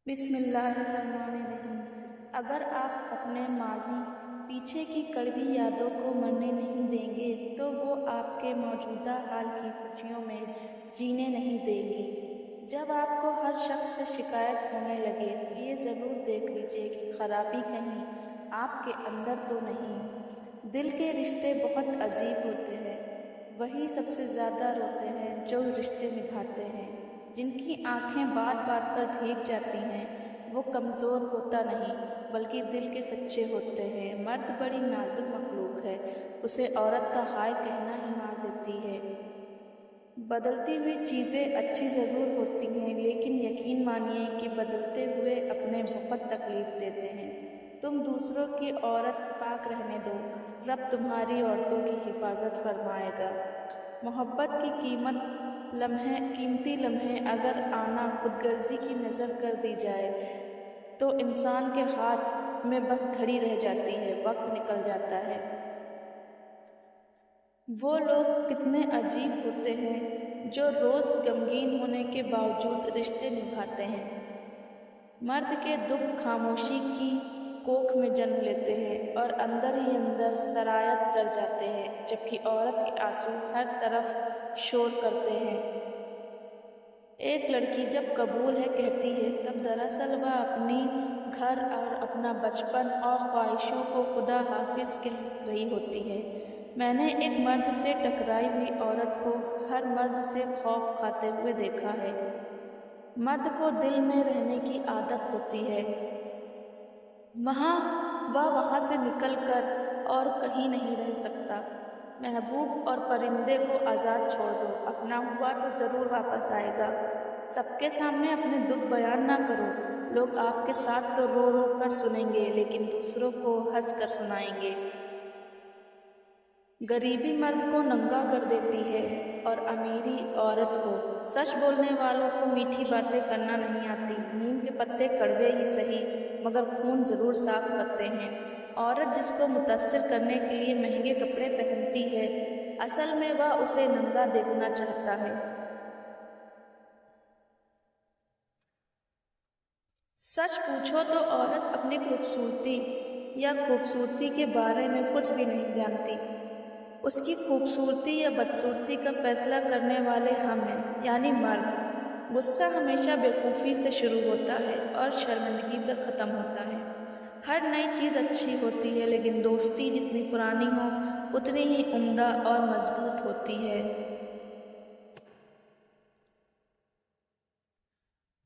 बिस्मिल्लाहिर्रहमानिर्रहीम। अगर आप अपने माजी पीछे की कड़वी यादों को मरने नहीं देंगे तो वो आपके मौजूदा हाल की खुशियों में जीने नहीं देंगी। जब आपको हर शख्स से शिकायत होने लगे तो ये ज़रूर देख लीजिए कि खराबी कहीं आपके अंदर तो नहीं। दिल के रिश्ते बहुत अजीब होते हैं। वही सबसे ज़्यादा रोते हैं जो रिश्ते निभाते हैं। जिनकी आंखें बात बात पर भीग जाती हैं वो कमज़ोर होता नहीं बल्कि दिल के सच्चे होते हैं। मर्द बड़ी नाजुक मखलूक है, उसे औरत का हाय कहना ही मार देती है। बदलती हुई चीज़ें अच्छी ज़रूर होती हैं, लेकिन यकीन मानिए कि बदलते हुए अपने बहुत तकलीफ़ देते हैं। तुम दूसरों की औरत पाक रहने दो, रब तुम्हारी औरतों की हिफाजत फरमाएगा। मोहब्बत की कीमती लम्हे अगर आना खुदगर्जी की नज़र कर दी जाए तो इंसान के हाथ में बस घड़ी रह जाती है, वक्त निकल जाता है। वो लोग कितने अजीब होते हैं जो रोज़ गमगीन होने के बावजूद रिश्ते निभाते हैं। मर्द के दुख खामोशी की कोख में जन्म लेते हैं और अंदर ही अंदर सरायत कर जाते हैं, जबकि औरत के आंसू हर तरफ शोर करते हैं। एक लड़की जब कबूल है कहती है तब दरअसल वह अपनी घर और अपना बचपन और ख्वाहिशों को खुदा हाफिज कह रही होती है। मैंने एक मर्द से टकराई हुई औरत को हर मर्द से खौफ खाते हुए देखा है। मर्द को दिल में रहने की आदत होती है। वहाँ से निकल कर और कहीं नहीं रह सकता। महबूब और परिंदे को आज़ाद छोड़ दो, अपना हुआ तो ज़रूर वापस आएगा। सबके सामने अपने दुख बयान ना करो। लोग आपके साथ तो रो रो कर सुनेंगे, लेकिन दूसरों को हंस कर सुनाएंगे। गरीबी मर्द को नंगा कर देती है और अमीरी औरत को। सच बोलने वालों को मीठी बातें करना नहीं आती। नीम के पत्ते कड़वे ही सही मगर खून ज़रूर साफ करते हैं। औरत जिसको मुतासिर करने के लिए महंगे कपड़े पहनती है, असल में वह उसे नंगा देखना चाहता है। सच पूछो तो औरत अपनी खूबसूरती या खूबसूरती के बारे में कुछ भी नहीं जानती। उसकी खूबसूरती या बदसूरती का फैसला करने वाले हम हैं, यानी मर्द। गुस्सा हमेशा बेवकूफ़ी से शुरू होता है और शर्मिंदगी पर ख़त्म होता है। हर नई चीज़ अच्छी होती है, लेकिन दोस्ती जितनी पुरानी हो उतनी ही उम्दा और मजबूत होती है।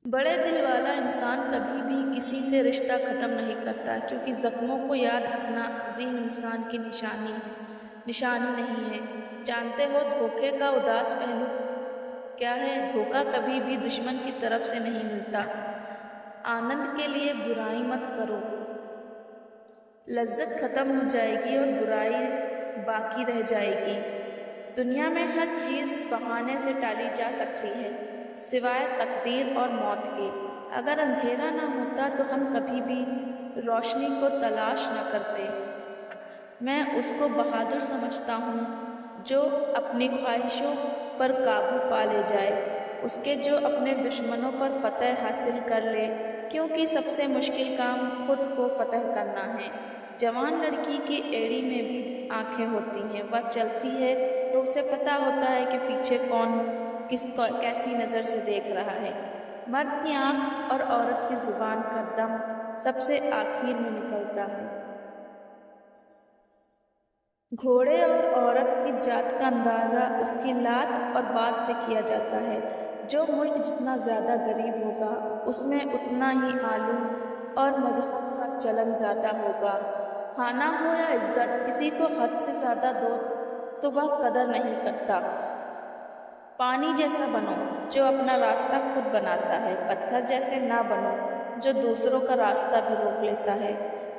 बड़े दिल वाला इंसान कभी भी किसी से रिश्ता ख़त्म नहीं करता, क्योंकि ज़ख्मों को याद रखना अजीम इंसान की निशानी नहीं है। जानते हो धोखे का उदास पहलू क्या है? धोखा कभी भी दुश्मन की तरफ से नहीं मिलता। आनंद के लिए बुराई मत करो, लज्जत ख़त्म हो जाएगी और बुराई बाकी रह जाएगी। दुनिया में हर चीज़ बहाने से टाली जा सकती है, सिवाय तकदीर और मौत के। अगर अंधेरा ना होता तो हम कभी भी रोशनी को तलाश न करते। मैं उसको बहादुर समझता हूँ जो अपनी ख्वाहिशों पर काबू पा ले जाए, उसके जो अपने दुश्मनों पर फतह हासिल कर ले, क्योंकि सबसे मुश्किल काम खुद को फतह करना है। जवान लड़की की एड़ी में भी आंखें होती हैं। वह चलती है तो उसे पता होता है कि पीछे कौन कैसी नज़र से देख रहा है। मर्द की आँख और औरत की ज़ुबान का दम सबसे आखिर में निकलता है। घोड़े और औरत की जात का अंदाज़ा उसकी लात और बात से किया जाता है। जो मुल्क जितना ज़्यादा गरीब होगा उसमें उतना ही आलू और मज़हब का चलन ज़्यादा होगा। खाना हो या इज्जत, किसी को हद से ज़्यादा दो तो वह कदर नहीं करता। पानी जैसा बनो जो अपना रास्ता खुद बनाता है, पत्थर जैसे ना बनो जो दूसरों का रास्ता भी रोक लेता है।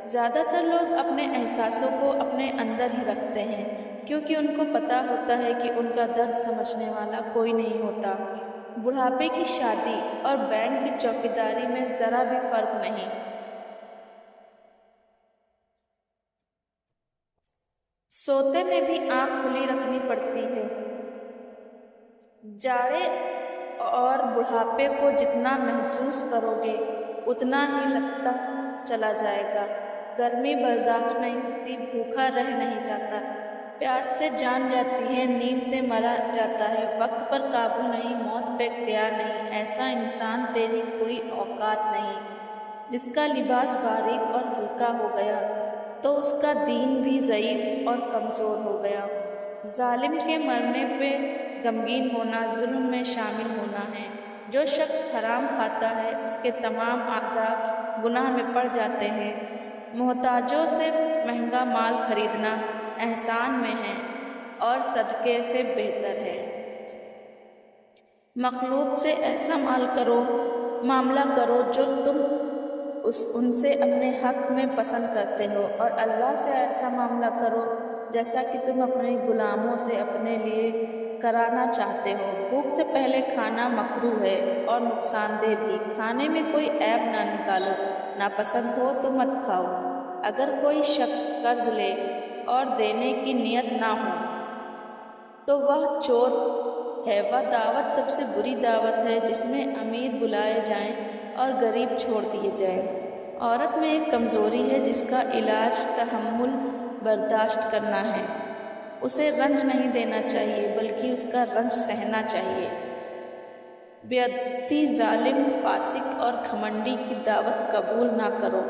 ज़्यादातर लोग अपने एहसासों को अपने अंदर ही रखते हैं, क्योंकि उनको पता होता है कि उनका दर्द समझने वाला कोई नहीं होता। बुढ़ापे की शादी और बैंक की चौकीदारी में ज़रा भी फ़र्क नहीं। सोते में भी आँख खुली रखनी पड़ती है। जाड़े और बुढ़ापे को जितना महसूस करोगे اتنا ہی لگتا چلا جائے گا۔ گرمی برداشت نہیں ہوتی، بھوکا رہ نہیں جاتا، پیاس سے جان جاتی ہے، نیند سے مرا جاتا ہے، وقت پر قابو نہیں، موت پہ اختیار نہیں، ایسا انسان تیری کوئی اوقات نہیں۔ جس کا لباس باریک اور ہلکا ہو گیا تو اس کا دین بھی ضعیف اور کمزور ہو گیا۔ ظالم کے مرنے پہ غمگین ہونا ظلم میں شامل ہونا ہے۔ جو شخص حرام کھاتا ہے اس کے تمام اعضاء گناہ میں پڑ جاتے ہیں۔ محتاجوں سے مہنگا مال خریدنا احسان میں ہے اور صدقے سے بہتر ہے۔ مخلوق سے ایسا معاملہ کرو جو تم ان سے اپنے حق میں پسند کرتے ہو، اور اللہ سے ایسا معاملہ کرو جیسا کہ تم اپنے غلاموں سے اپنے لیے کرانا چاہتے ہو۔ بھوک سے پہلے کھانا مکروہ ہے اور نقصان دہ بھی۔ کھانے میں کوئی عیب نہ نکالو، ناپسند ہو تو مت کھاؤ۔ اگر کوئی شخص قرض لے اور دینے کی نیت نہ ہو تو وہ چور ہے۔ وہ دعوت سب سے بری دعوت ہے جس میں امیر بلائے جائیں اور غریب چھوڑ دیے جائیں۔ عورت میں ایک کمزوری ہے جس کا علاج تحمل برداشت کرنا ہے۔ اسے رنج نہیں دینا چاہیے بلکہ اس کا رنج سہنا چاہیے۔ بیعدتی، ظالم، فاسق اور گھمنڈی کی دعوت قبول نہ کرو۔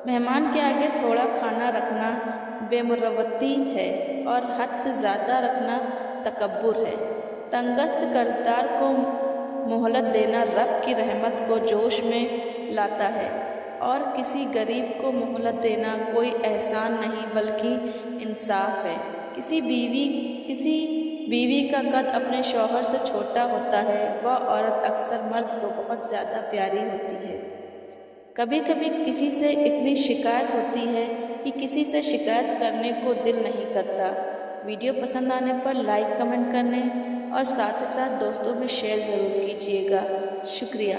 مہمان کے آگے تھوڑا کھانا رکھنا بے مروتی ہے اور حد سے زیادہ رکھنا تکبر ہے۔ تنگدست قرضدار کو مہلت دینا رب کی رحمت کو جوش میں لاتا ہے، اور کسی غریب کو مہلت دینا کوئی احسان نہیں بلکہ انصاف ہے۔ کسی بیوی کا قد اپنے شوہر سے چھوٹا ہوتا ہے، وہ عورت اکثر مرد کو بہت زیادہ پیاری ہوتی ہے۔ کبھی کبھی کسی سے اتنی شکایت ہوتی ہے کہ کسی سے شکایت کرنے کو دل نہیں کرتا۔ ویڈیو پسند آنے پر لائک، کمنٹ کرنے اور ساتھ ہی ساتھ دوستوں میں شیئر ضرور کیجیے گا۔ شکریہ۔